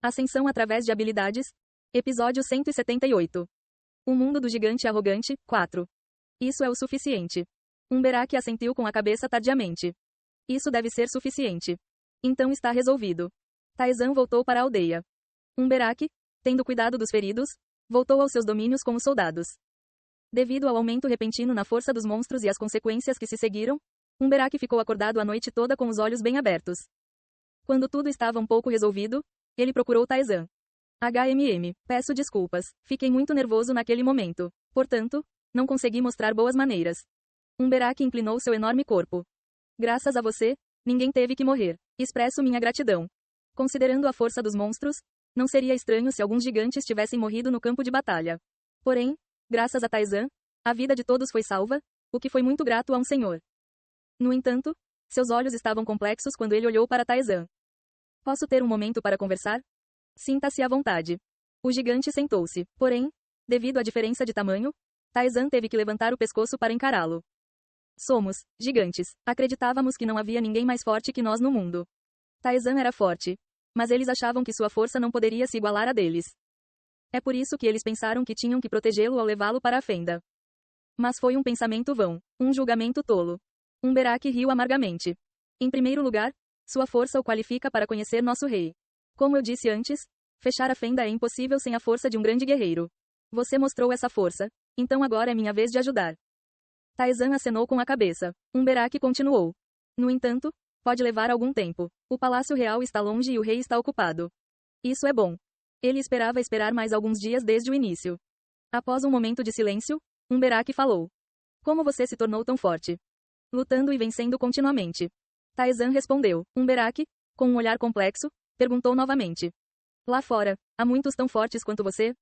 Ascensão através de habilidades. Episódio 178. O mundo do gigante arrogante, 4. Isso é o suficiente. Umberake assentiu com a cabeça tardiamente. Isso deve ser suficiente. Então está resolvido. Taizan voltou para a aldeia. Umberake, tendo cuidado dos feridos, voltou aos seus domínios com os soldados. Devido ao aumento repentino na força dos monstros e as consequências que se seguiram, Umberake ficou acordado a noite toda com os olhos bem abertos. Quando tudo estava um pouco resolvido, ele procurou Taizan. Peço desculpas, fiquei muito nervoso naquele momento. Portanto, não consegui mostrar boas maneiras. Umberake inclinou seu enorme corpo. Graças a você, ninguém teve que morrer. Expresso minha gratidão. Considerando a força dos monstros, não seria estranho se alguns gigantes tivessem morrido no campo de batalha. Porém, graças a Taizan, a vida de todos foi salva, o que foi muito grato a um senhor. No entanto, seus olhos estavam complexos quando ele olhou para Taizan. Posso ter um momento para conversar? Sinta-se à vontade. O gigante sentou-se, porém, devido à diferença de tamanho, Taizan teve que levantar o pescoço para encará-lo. Somos gigantes. Acreditávamos que não havia ninguém mais forte que nós no mundo. Taizan era forte, mas eles achavam que sua força não poderia se igualar à deles. É por isso que eles pensaram que tinham que protegê-lo ao levá-lo para a fenda. Mas foi um pensamento vão, um julgamento tolo. Umberake riu amargamente. Em primeiro lugar, sua força o qualifica para conhecer nosso rei. Como eu disse antes, fechar a fenda é impossível sem a força de um grande guerreiro. Você mostrou essa força, então agora é minha vez de ajudar. Taizan acenou com a cabeça. Umberake continuou. No entanto, pode levar algum tempo. O palácio real está longe e o rei está ocupado. Isso é bom. Ele esperava esperar mais alguns dias desde o início. Após um momento de silêncio, Umberake falou. Como você se tornou tão forte? Lutando e vencendo continuamente. Taizan respondeu. Umberake, com um olhar complexo, perguntou novamente. Lá fora, há muitos tão fortes quanto você?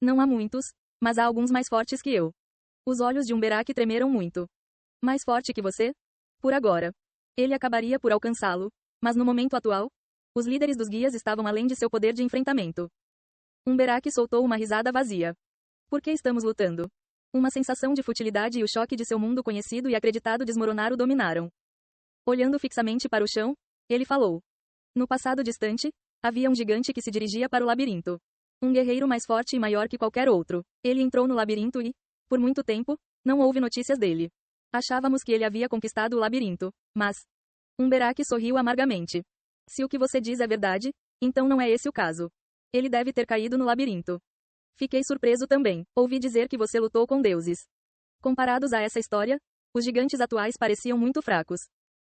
Não há muitos, mas há alguns mais fortes que eu. Os olhos de Umberake tremeram muito. Mais forte que você? Por agora. Ele acabaria por alcançá-lo, mas no momento atual, os líderes dos guias estavam além de seu poder de enfrentamento. Umberake soltou uma risada vazia. Por que estamos lutando? Uma sensação de futilidade e o choque de seu mundo conhecido e acreditado desmoronar o dominaram. Olhando fixamente para o chão, ele falou. No passado distante, havia um gigante que se dirigia para o labirinto. Um guerreiro mais forte e maior que qualquer outro. Ele entrou no labirinto e, por muito tempo, não houve notícias dele. Achávamos que ele havia conquistado o labirinto, mas... Umberake sorriu amargamente. Se o que você diz é verdade, então não é esse o caso. Ele deve ter caído no labirinto. Fiquei surpreso também. Ouvi dizer que você lutou com deuses. Comparados a essa história, os gigantes atuais pareciam muito fracos.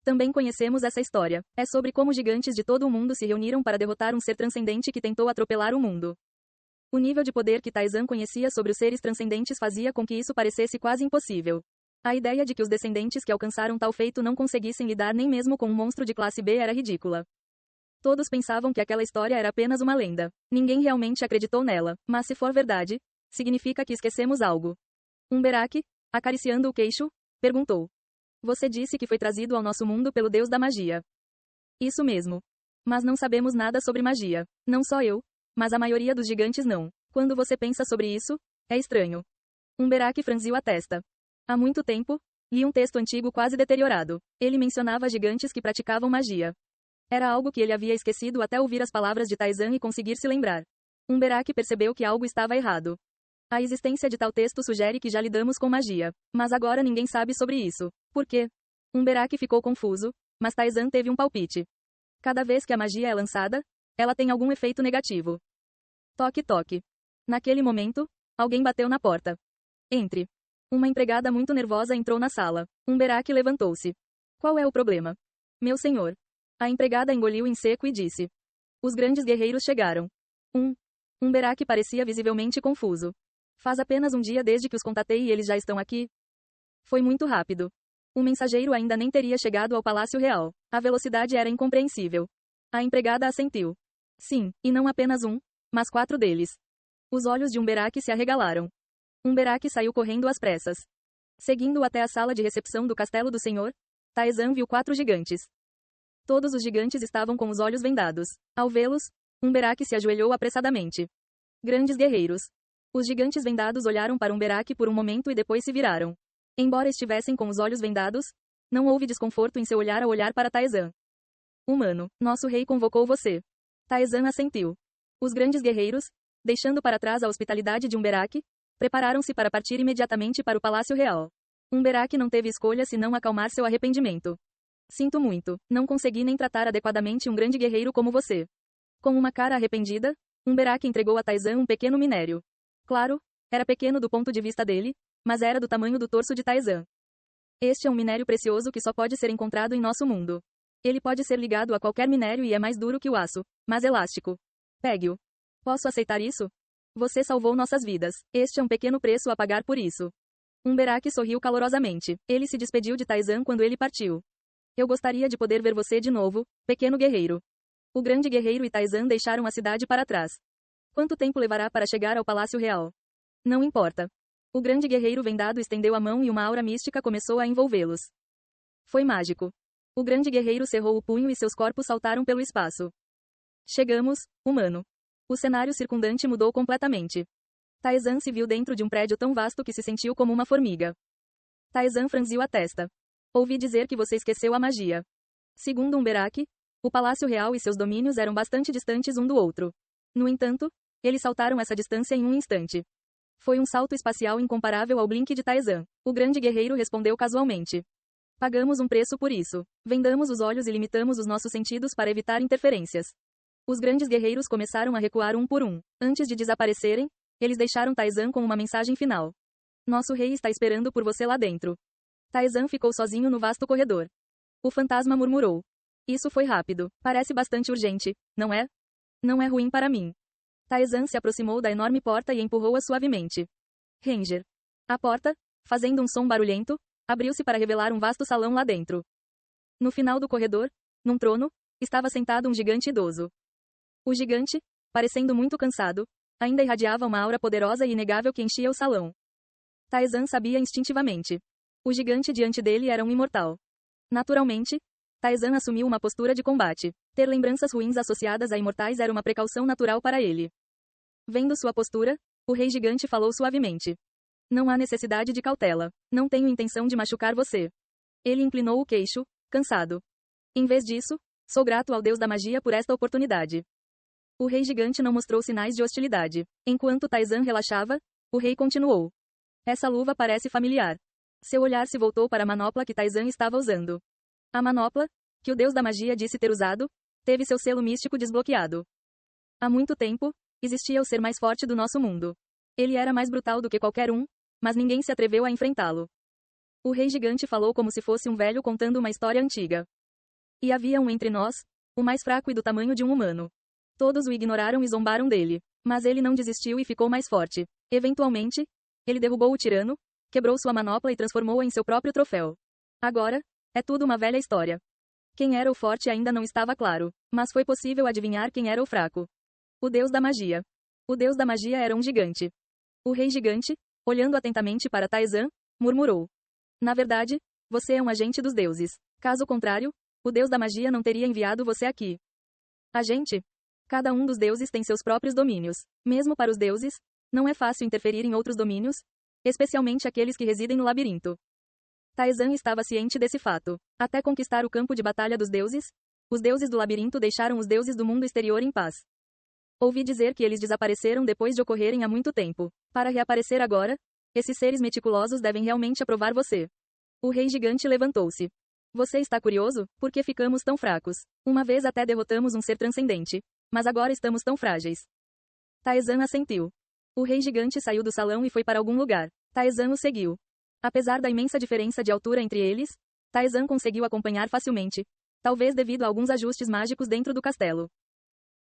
Também conhecemos essa história. É sobre como gigantes de todo o mundo se reuniram para derrotar um ser transcendente que tentou atropelar o mundo. O nível de poder que Taizan conhecia sobre os seres transcendentes fazia com que isso parecesse quase impossível. A ideia de que os descendentes que alcançaram tal feito não conseguissem lidar nem mesmo com um monstro de classe B era ridícula. Todos pensavam que aquela história era apenas uma lenda. Ninguém realmente acreditou nela, mas se for verdade, significa que esquecemos algo. Umberake, acariciando o queixo, perguntou. Você disse que foi trazido ao nosso mundo pelo deus da magia. Isso mesmo. Mas não sabemos nada sobre magia. Não só eu, mas a maioria dos gigantes não. Quando você pensa sobre isso, é estranho. Umberake franziu a testa. Há muito tempo, li um texto antigo quase deteriorado. Ele mencionava gigantes que praticavam magia. Era algo que ele havia esquecido até ouvir as palavras de Taizan e conseguir se lembrar. Umberake percebeu que algo estava errado. A existência de tal texto sugere que já lidamos com magia. Mas agora ninguém sabe sobre isso. Por quê? Umberake ficou confuso, mas Taizan teve um palpite. Cada vez que a magia é lançada, ela tem algum efeito negativo. Toque toque. Naquele momento, alguém bateu na porta. Entre. Uma empregada muito nervosa entrou na sala. Umberake levantou-se. Qual é o problema? Meu senhor. A empregada engoliu em seco e disse. Os grandes guerreiros chegaram. Umberake parecia visivelmente confuso. Faz apenas um dia desde que os contatei e eles já estão aqui? Foi muito rápido. O mensageiro ainda nem teria chegado ao Palácio Real. A velocidade era incompreensível. A empregada assentiu. Sim, e não apenas um, mas 4 deles. Os olhos de Umberake se arregalaram. Umberake saiu correndo às pressas. Seguindo até a sala de recepção do castelo do senhor, Taizan viu 4 gigantes. Todos os gigantes estavam com os olhos vendados. Ao vê-los, Umberake se ajoelhou apressadamente. Grandes guerreiros. Os gigantes vendados olharam para Umberake por um momento e depois se viraram. Embora estivessem com os olhos vendados, não houve desconforto em seu olhar ao olhar para Taizan. Humano, nosso rei convocou você. Taizan assentiu. Os grandes guerreiros, deixando para trás a hospitalidade de Umberaq, prepararam-se para partir imediatamente para o Palácio Real. Umberaq não teve escolha senão acalmar seu arrependimento. Sinto muito, não consegui nem tratar adequadamente um grande guerreiro como você. Com uma cara arrependida, Umberaq entregou a Taizan um pequeno minério. Claro, era pequeno do ponto de vista dele, mas era do tamanho do torso de Taizan. Este é um minério precioso que só pode ser encontrado em nosso mundo. Ele pode ser ligado a qualquer minério e é mais duro que o aço, mas elástico. Pegue-o. Posso aceitar isso? Você salvou nossas vidas. Este é um pequeno preço a pagar por isso. Umberaq sorriu calorosamente. Ele se despediu de Taizan quando ele partiu. Eu gostaria de poder ver você de novo, pequeno guerreiro. O grande guerreiro e Taizan deixaram a cidade para trás. Quanto tempo levará para chegar ao Palácio Real? Não importa. O grande guerreiro vendado estendeu a mão e uma aura mística começou a envolvê-los. Foi mágico. O grande guerreiro cerrou o punho e seus corpos saltaram pelo espaço. Chegamos, humano. O cenário circundante mudou completamente. Taizan se viu dentro de um prédio tão vasto que se sentiu como uma formiga. Taizan franziu a testa. Ouvi dizer que você esqueceu a magia. Segundo Umberaq, o Palácio Real e seus domínios eram bastante distantes um do outro. No entanto, eles saltaram essa distância em um instante. Foi um salto espacial incomparável ao blink de Taizan. O grande guerreiro respondeu casualmente. Pagamos um preço por isso. Vendamos os olhos e limitamos os nossos sentidos para evitar interferências. Os grandes guerreiros começaram a recuar um por um. Antes de desaparecerem, eles deixaram Taizan com uma mensagem final. Nosso rei está esperando por você lá dentro. Taizan ficou sozinho no vasto corredor. O fantasma murmurou. Isso foi rápido. Parece bastante urgente, não é? Não é ruim para mim. Taizan se aproximou da enorme porta e empurrou-a suavemente. Ranger. A porta, fazendo um som barulhento, abriu-se para revelar um vasto salão lá dentro. No final do corredor, num trono, estava sentado um gigante idoso. O gigante, parecendo muito cansado, ainda irradiava uma aura poderosa e inegável que enchia o salão. Taizan sabia instintivamente. O gigante diante dele era um imortal. Naturalmente, Taizan assumiu uma postura de combate. Ter lembranças ruins associadas a imortais era uma precaução natural para ele. Vendo sua postura, o rei gigante falou suavemente. Não há necessidade de cautela. Não tenho intenção de machucar você. Ele inclinou o queixo, cansado. Em vez disso, sou grato ao deus da magia por esta oportunidade. O rei gigante não mostrou sinais de hostilidade. Enquanto Taizan relaxava, o rei continuou. Essa luva parece familiar. Seu olhar se voltou para a manopla que Taizan estava usando. A manopla, que o deus da magia disse ter usado, teve seu selo místico desbloqueado. Há muito tempo, existia o ser mais forte do nosso mundo. Ele era mais brutal do que qualquer um, mas ninguém se atreveu a enfrentá-lo. O rei gigante falou como se fosse um velho contando uma história antiga. E havia um entre nós, o mais fraco e do tamanho de um humano. Todos o ignoraram e zombaram dele. Mas ele não desistiu e ficou mais forte. Eventualmente, ele derrubou o tirano, quebrou sua manopla e transformou-a em seu próprio troféu. Agora, é tudo uma velha história. Quem era o forte ainda não estava claro, mas foi possível adivinhar quem era o fraco. O deus da magia. O deus da magia era um gigante. O rei gigante, olhando atentamente para Taizan, murmurou. Na verdade, você é um agente dos deuses. Caso contrário, o deus da magia não teria enviado você aqui. Agente? Cada um dos deuses tem seus próprios domínios. Mesmo para os deuses, não é fácil interferir em outros domínios, especialmente aqueles que residem no labirinto. Taizan estava ciente desse fato. Até conquistar o campo de batalha dos deuses, os deuses do labirinto deixaram os deuses do mundo exterior em paz. Ouvi dizer que eles desapareceram depois de ocorrerem há muito tempo. Para reaparecer agora, esses seres meticulosos devem realmente aprovar você. O rei gigante levantou-se. Você está curioso? Por que ficamos tão fracos? Uma vez até derrotamos um ser transcendente, mas agora estamos tão frágeis. Taizan assentiu. O rei gigante saiu do salão e foi para algum lugar. Taizan o seguiu. Apesar da imensa diferença de altura entre eles, Taizan conseguiu acompanhar facilmente, talvez devido a alguns ajustes mágicos dentro do castelo.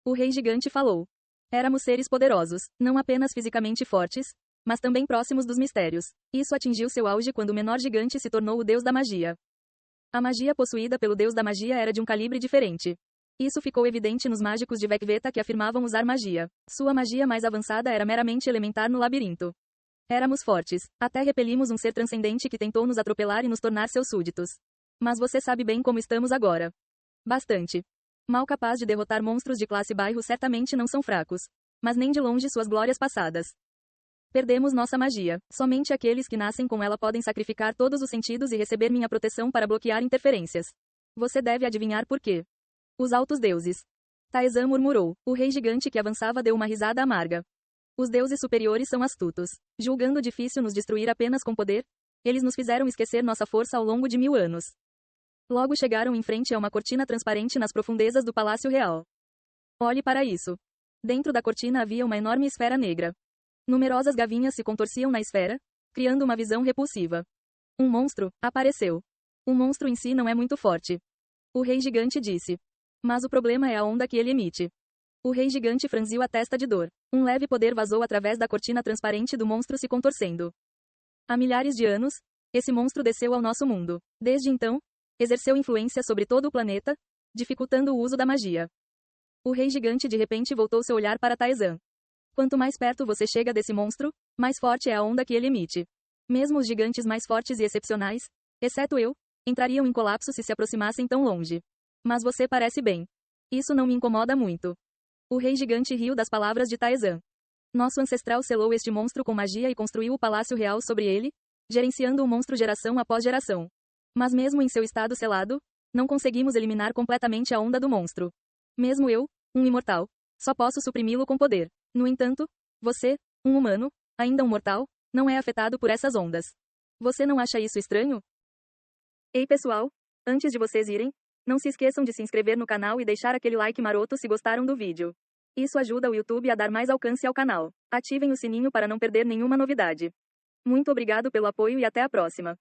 O rei gigante falou. Éramos seres poderosos, não apenas fisicamente fortes, mas também próximos dos mistérios. Isso atingiu seu auge quando o menor gigante se tornou o deus da magia. A magia possuída pelo deus da magia era de um calibre diferente. Isso ficou evidente nos mágicos de Vecveta que afirmavam usar magia. Sua magia mais avançada era meramente elementar no labirinto. Éramos fortes, até repelimos um ser transcendente que tentou nos atropelar e nos tornar seus súditos. Mas você sabe bem como estamos agora. Bastante. Mal capaz de derrotar monstros de classe bairro certamente não são fracos. Mas nem de longe suas glórias passadas. Perdemos nossa magia. Somente aqueles que nascem com ela podem sacrificar todos os sentidos e receber minha proteção para bloquear interferências. Você deve adivinhar por quê. Os altos deuses. Taesan murmurou. O rei gigante que avançava deu uma risada amarga. Os deuses superiores são astutos. Julgando difícil nos destruir apenas com poder, eles nos fizeram esquecer nossa força ao longo de 1000 anos. Logo chegaram em frente a uma cortina transparente nas profundezas do Palácio Real. Olhe para isso. Dentro da cortina havia uma enorme esfera negra. Numerosas gavinhas se contorciam na esfera, criando uma visão repulsiva. Um monstro apareceu. O monstro em si não é muito forte. O rei gigante disse. Mas o problema é a onda que ele emite. O rei gigante franziu a testa de dor. Um leve poder vazou através da cortina transparente do monstro se contorcendo. Há milhares de anos, esse monstro desceu ao nosso mundo. Desde então, exerceu influência sobre todo o planeta, dificultando o uso da magia. O rei gigante de repente voltou seu olhar para Taesan. Quanto mais perto você chega desse monstro, mais forte é a onda que ele emite. Mesmo os gigantes mais fortes e excepcionais, exceto eu, entrariam em colapso se aproximassem tão longe. Mas você parece bem. Isso não me incomoda muito. O rei gigante riu das palavras de Taesan. Nosso ancestral selou este monstro com magia e construiu o palácio real sobre ele, gerenciando o monstro geração após geração. Mas mesmo em seu estado selado, não conseguimos eliminar completamente a onda do monstro. Mesmo eu, um imortal, só posso suprimi-lo com poder. No entanto, você, um humano, ainda um mortal, não é afetado por essas ondas. Você não acha isso estranho? Ei pessoal, antes de vocês irem, não se esqueçam de se inscrever no canal e deixar aquele like maroto se gostaram do vídeo. Isso ajuda o YouTube a dar mais alcance ao canal. Ativem o sininho para não perder nenhuma novidade. Muito obrigado pelo apoio e até a próxima.